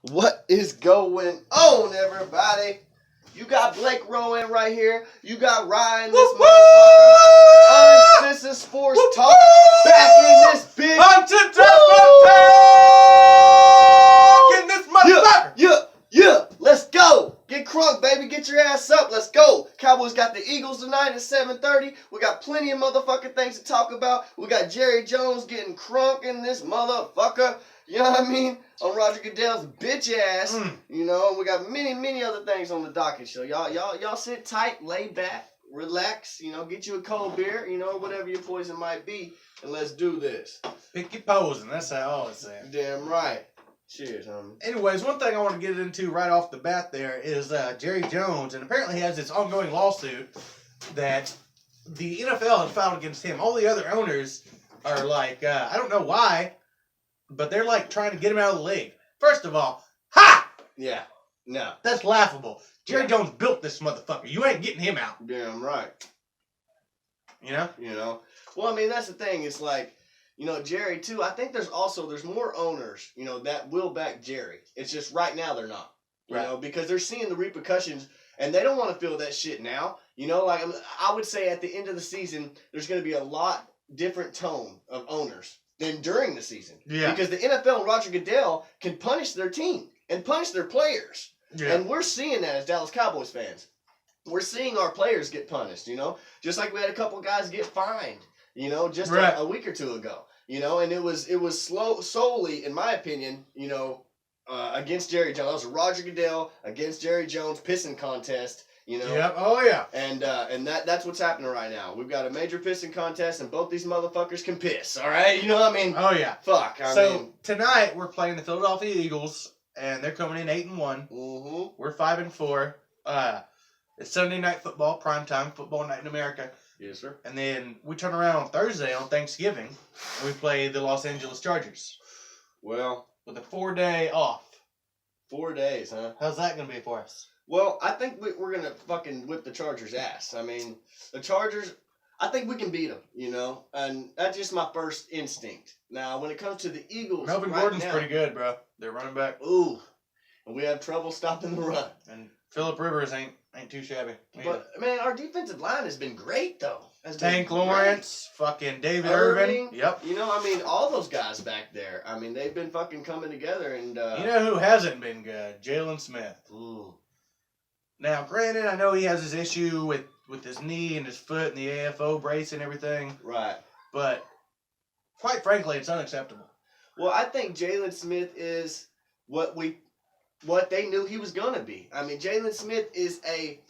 What is going on, everybody? You got Blake Rowan right here. You got Ryan, this motherfucker. Uncensored Sports Talk. Back in this bitch. Uncensored Sports Talk in this motherfucker. Yeah. Let's go. Get crunk, baby. Get your ass up. Let's go. Cowboys got the Eagles tonight at 7:30. We got plenty of motherfucking things to talk about. We got Jerry Jones getting crunk in this motherfucker. You know what I mean? On Roger Goodell's bitch ass. You know, we got many other things on the docket show. Y'all sit tight, lay back, relax, you know, get you a cold beer, you know, whatever your poison might be, and let's do this. Pick your posing. That's how I always say it. Damn right. Cheers, homie. Anyways, one thing I want to get into right off the bat there is Jerry Jones, and apparently he has this ongoing lawsuit that the NFL has filed against him. All the other owners are like, I don't know why, but they're like trying to get him out of the league. First of all, Yeah. No. That's laughable. Jerry Jones built this motherfucker. You ain't getting him out. Damn right. You know? You know? Well, I mean, that's the thing. It's like, you know, Jerry, too, I think there's more owners, you know, that will back Jerry. It's just right now they're not. You know, because they're seeing the repercussions, and they don't want to feel that shit now. You know, like, I would say at the end of the season, there's going to be a lot different tone of owners than during the season. Yeah. Because the NFL and Roger Goodell can punish their team and punish their players. Yeah. And we're seeing that as Dallas Cowboys fans. We're seeing our players get punished, you know, just like we had a couple guys get fined, you know, just a week or two ago, you know, and it was solely, in my opinion, you know, against Jerry Jones. It was a Roger Goodell against Jerry Jones pissing contest, you know. Yep. Oh yeah. And that's what's happening right now. We've got a major pissing contest, and both these motherfuckers can piss. All right, you know what I mean? Oh yeah. Fuck. I mean, tonight we're playing the Philadelphia Eagles, and they're coming in 8-1. Mm-hmm. We're 5-4. It's Sunday night football, primetime football night in America. Yes, sir. And then we turn around on Thursday on Thanksgiving, and we play the Los Angeles Chargers. Well, with a 4-day off. 4 days, huh? How's that going to be for us? Well, I think we're going to fucking whip the Chargers' ass. I mean, the Chargers, I think we can beat them, you know? And that's just my first instinct. Now, when it comes to the Eagles, Melvin Gordon's pretty good, bro. They're running back. Ooh. And we have trouble stopping the run. And Phillip Rivers ain't too shabby. But, man, our defensive line has been great, though. Tank Lawrence, fucking David Irvin. Yep. You know, I mean, all those guys back there, I mean, they've been fucking coming together. And you know who hasn't been good? Jalen Smith. Ooh. Now, granted, I know he has his issue with his knee and his foot and the AFO brace and everything. Right. But, quite frankly, it's unacceptable. Well, I think Jalen Smith is what they knew he was going to be. I mean, Jalen Smith is say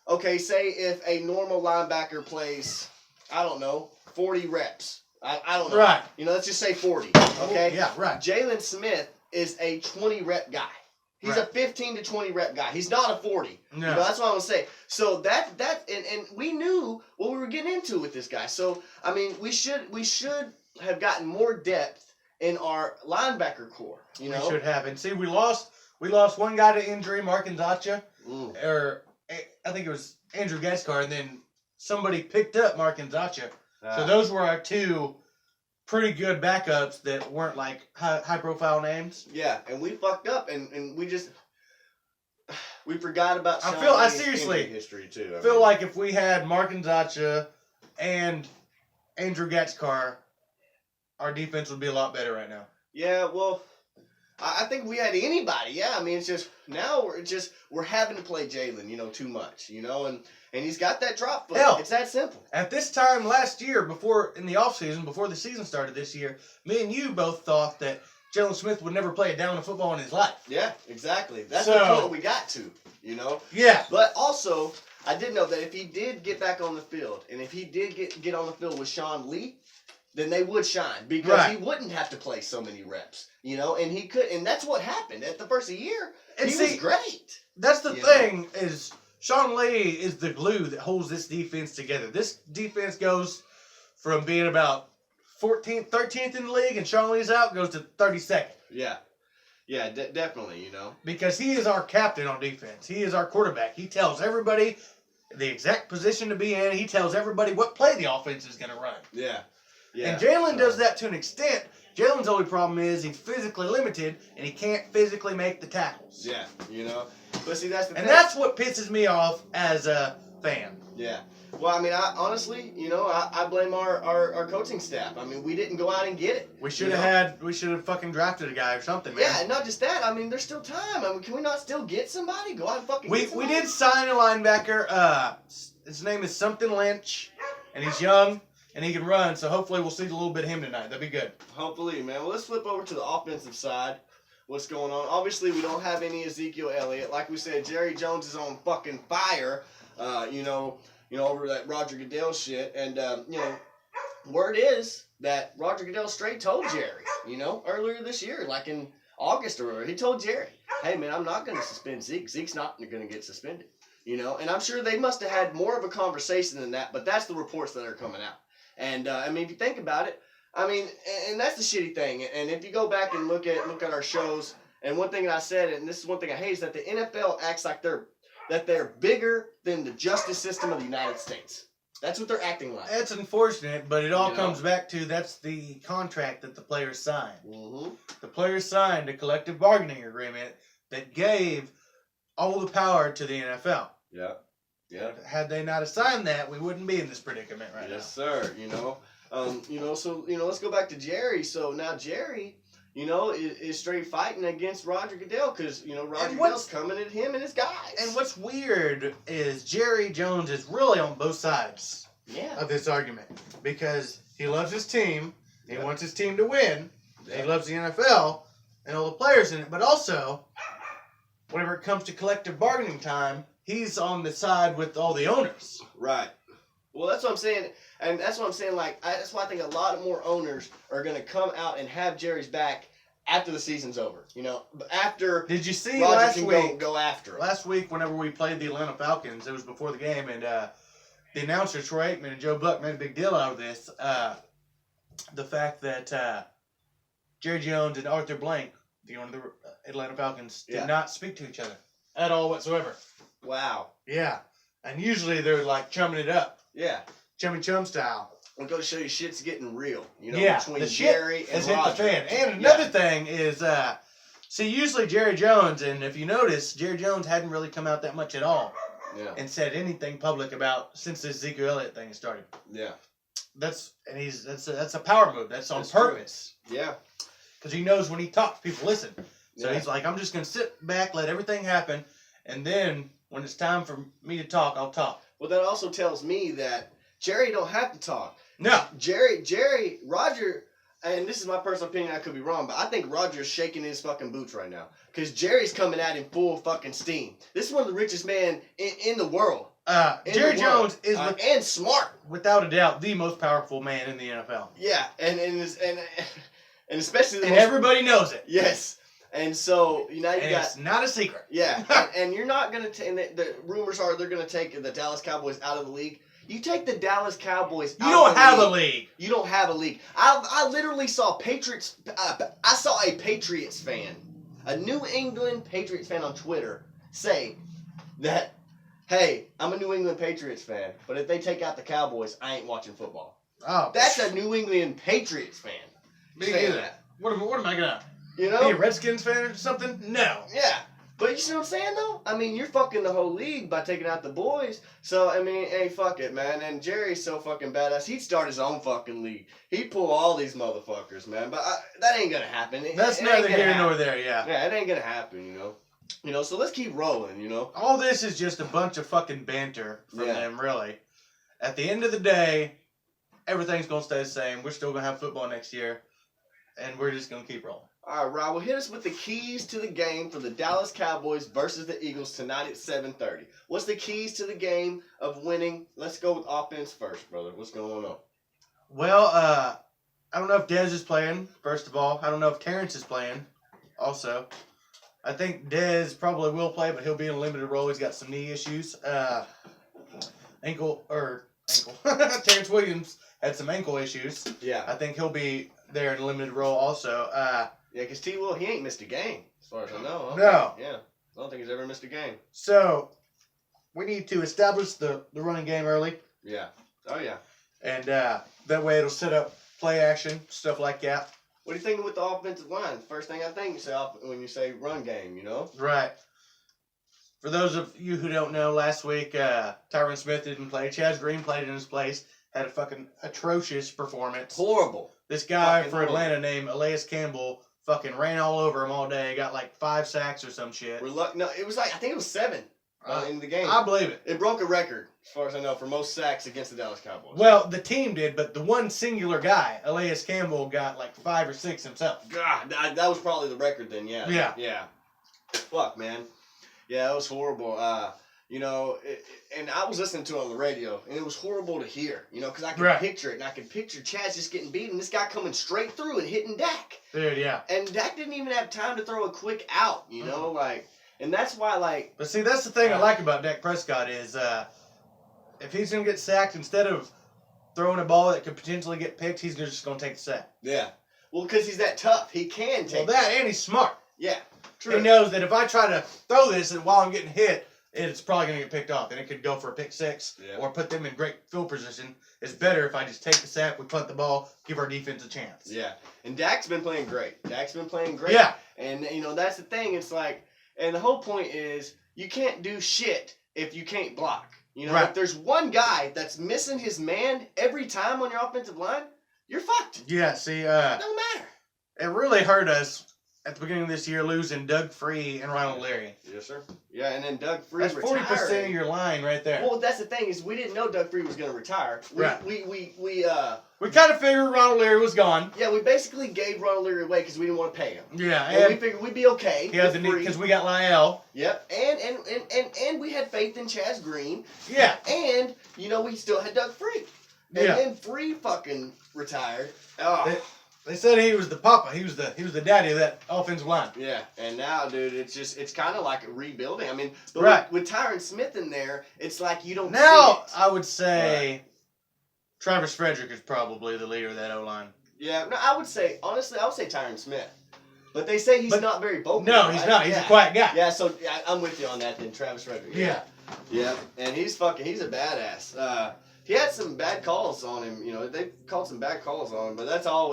if a normal linebacker plays, I don't know, 40 reps. I don't know. Right. You know, let's just say 40, okay? Yeah, right. Jalen Smith is a 20-rep guy. He's a 15 to 20 rep guy. He's not a 40. No. You know, that's what I want to say. So and we knew what we were getting into with this guy. So, I mean, we should have gotten more depth in our linebacker core, you know? We should have. And see, we lost one guy to injury, Mark Nzacha, or I think it was Andrew Gaskar, and then somebody picked up Mark Nzacha. So those were our two pretty good backups that weren't like high-profile names. Yeah, and we fucked up, and we forgot about Sean I seriously history too. I feel like if we had Mark Nzacha and Andrew Gaskar, our defense would be a lot better right now. Yeah, well, I think we had anybody. Yeah, I mean, it's just now we're having to play Jalen, you know, too much, you know, and he's got that drop foot. Hell, it's that simple. At this time last year, in the offseason, before the season started this year, me and you both thought that Jalen Smith would never play a down of football in his life. Yeah, exactly. That's the point we got to, you know. Yeah. But also, I did know that if he did get back on the field, and if he did get on the field with Sean Lee, then they would shine because he wouldn't have to play so many reps, you know, and he could, and that's what happened at the first of the year. And he was great. That's the thing is Sean Lee is the glue that holds this defense together. This defense goes from being about 14th, 13th in the league, and Sean Lee's out, goes to 32nd. Yeah. Yeah, definitely, you know. Because he is our captain on defense. He is our quarterback. He tells everybody the exact position to be in. He tells everybody what play the offense is going to run. Yeah. Yeah, and Jalen so- does that to an extent. Jalen's only problem is he's physically limited and he can't physically make the tackles. Yeah, But see, that's the thing. And that's what pisses me off as a fan. Yeah. Well, I mean, I honestly, I blame our coaching staff. I mean, we didn't go out and get it. We should have fucking drafted a guy or something, man. Yeah, and not just that. I mean, there's still time. I mean, can we not still get somebody? Go out and fucking get We somebody? did sign a linebacker. His name is something Lynch, and he's young and he can run. So hopefully we'll see a little bit of him tonight. That'd be good. Hopefully, man. Well, let's flip over to the offensive side. What's going on? Obviously, we don't have any Ezekiel Elliott. Like we said, Jerry Jones is on fucking fire. Over that Roger Goodell shit. And, word is that Roger Goodell straight told Jerry, earlier this year, like in August or whatever, he told Jerry, hey, man, I'm not going to suspend Zeke. Zeke's not going to get suspended, And I'm sure they must have had more of a conversation than that, but that's the reports that are coming out. And, if you think about it, and that's the shitty thing. And if you go back and look at our shows, and one thing that I said, and this is one thing I hate, is that the NFL acts like they're bigger than the justice system of the United States. That's what they're acting like. That's unfortunate, but it all comes back to that's the contract that the players signed. Mm-hmm. The players signed a collective bargaining agreement that gave all the power to the NFL. Yeah. Yeah. Had they not signed that, we wouldn't be in this predicament right now. Yes, sir. So let's go back to Jerry. So now Jerry, is straight fighting against Roger Goodell because Roger Goodell's coming at him and his guys. And what's weird is Jerry Jones is really on both sides of this argument because he loves his team, he wants his team to win, he loves the NFL and all the players in it, but also whenever it comes to collective bargaining time, he's on the side with all the owners. Right. Well, that's what I'm saying, and that's what I'm saying. That's why I think a lot more owners are going to come out and have Jerry's back after the season's over. After. Did you see Roger last can week? Go after him. Last week, whenever we played the Atlanta Falcons, it was before the game, and the announcer Troy Aikman and Joe Buck made a big deal out of this. The fact that Jerry Jones and Arthur Blank, the owner of the Atlanta Falcons, did not speak to each other at all whatsoever. Wow. Yeah, and usually they're like chumming it up. Yeah. Chummy chum style. I'm going to show you shit's getting real, between the Jerry and Roger. Roger. The fan. And another thing is, see, usually Jerry Jones, and if you notice, Jerry Jones hadn't really come out that much at all and said anything public about since this Zeke Elliott thing started. Yeah. That's a power move. That's on purpose. True. Yeah. Because he knows when he talks, people listen. So Yeah. he's like, I'm just going to sit back, let everything happen, and then when it's time for me to talk, I'll talk. Well, that also tells me that Jerry don't have to talk. No. Roger, and this is my personal opinion, I could be wrong, but I think Roger's shaking his fucking boots right now. Because Jerry's coming at him full fucking steam. This is one of the richest men in the world. Jerry Jones is and smart. Without a doubt, the most powerful man in the NFL. Yeah, and especially and everybody knows it. Yes. And so it's not a secret. Yeah, and you're not gonna take. The rumors are they're gonna take the Dallas Cowboys out of the league. You take the Dallas Cowboys out You don't of the have league. a league. You don't have a league. I literally saw Patriots. I saw a Patriots fan, a New England Patriots fan on Twitter say that, hey, I'm a New England Patriots fan, but if they take out the Cowboys, I ain't watching football. Oh, That's a New England Patriots fan. Me saying neither. that. What am I gonna? Be Be a Redskins fan or something? No. Yeah. But you see what I'm saying, though? I mean, you're fucking the whole league by taking out the boys. So, I mean, hey, fuck it, man. And Jerry's so fucking badass. He'd start his own fucking league. He'd pull all these motherfuckers, man. But that ain't gonna happen. That's neither here nor there, yeah. Yeah, it ain't gonna happen, so let's keep rolling, All this is just a bunch of fucking banter from them, really. At the end of the day, everything's gonna stay the same. We're still gonna have football next year. And we're just gonna keep rolling. All right, Rob, well, hit us with the keys to the game for the Dallas Cowboys versus the Eagles tonight at 7:30. What's the keys to the game of winning? Let's go with offense first, brother. What's going on? Well, I don't know if Dez is playing, first of all. I don't know if Terrence is playing, also. I think Dez probably will play, but he'll be in a limited role. He's got some knee issues. Ankle. Terrence Williams had some ankle issues. Yeah. I think he'll be there in a limited role also. Yeah, because T. Will, he ain't missed a game, as far as I know. No. Yeah. I don't think he's ever missed a game. So, we need to establish the running game early. Yeah. Oh, yeah. And that way it'll set up play action, stuff like that. What are you thinking with the offensive line? First thing I think when you say run game, you know? Right. For those of you who don't know, last week Tyron Smith didn't play. Chaz Green played in his place. Had a fucking atrocious performance. Horrible. This guy Fucking for Atlanta named Calais Campbell fucking ran all over him all day. Got like 5 sacks or some shit. No, it was like, I think it was 7 in the game. I believe it. It broke a record, as far as I know, for most sacks against the Dallas Cowboys. Well, the team did, but the one singular guy, Calais Campbell, got like 5 or 6 himself. God, that was probably the record then, yeah. Yeah. Yeah. Fuck, man. Yeah, it was horrible. You know, and I was listening to it on the radio, and it was horrible to hear, you know, because I could picture it, and I could picture Chaz just getting beat, and this guy coming straight through and hitting Dak. Dude, yeah. And Dak didn't even have time to throw a quick out, you know, like, and that's why, like. But see, that's the thing I like about Dak Prescott is if he's going to get sacked, instead of throwing a ball that could potentially get picked, he's just going to take the sack. Yeah. Well, because he's that tough. He can take and he's smart. Yeah, true. He knows that if I try to throw this and while I'm getting hit, it's probably going to get picked off, and it could go for a pick 6 or put them in great field position. It's better if I just take the sack, we punt the ball, give our defense a chance. Yeah, and Dak's been playing great. Yeah. And, you know, that's the thing. It's like, and the whole point is you can't do shit if you can't block. You know, if there's one guy that's missing his man every time on your offensive line, you're fucked. Yeah, see, it don't matter. It really hurt us at the beginning of this year losing Doug Free and Ronald Leary. Yes, sir. Yeah, and then Doug Free That's 40% of your line right there. Well, that's the thing is we didn't know Doug Free was going to retire. We kind of figured Ronald Leary was gone. Yeah, we basically gave Ronald Leary away because we didn't want to pay him. Yeah, and we figured we'd be okay. Yeah, because we got Lyle. Yep, and we had faith in Chaz Green. Yeah, and you know we still had Doug Free. And then Free fucking retired. Oh. They said he was the papa. He was the daddy of that offensive line. Yeah, and now, dude, it's kind of like a rebuilding. I mean, with Tyron Smith in there, it's like you don't. Now I would say Travis Frederick is probably the leader of that O line. Yeah, no, I would say honestly, I would say Tyron Smith. But they say he's not very vocal. No, he's not. He's a quiet guy. Yeah, so I'm with you on that then, Travis Frederick. Yeah. Yeah, and he's a badass. He had some bad calls on him. You know, they called some bad calls on him, but that's all.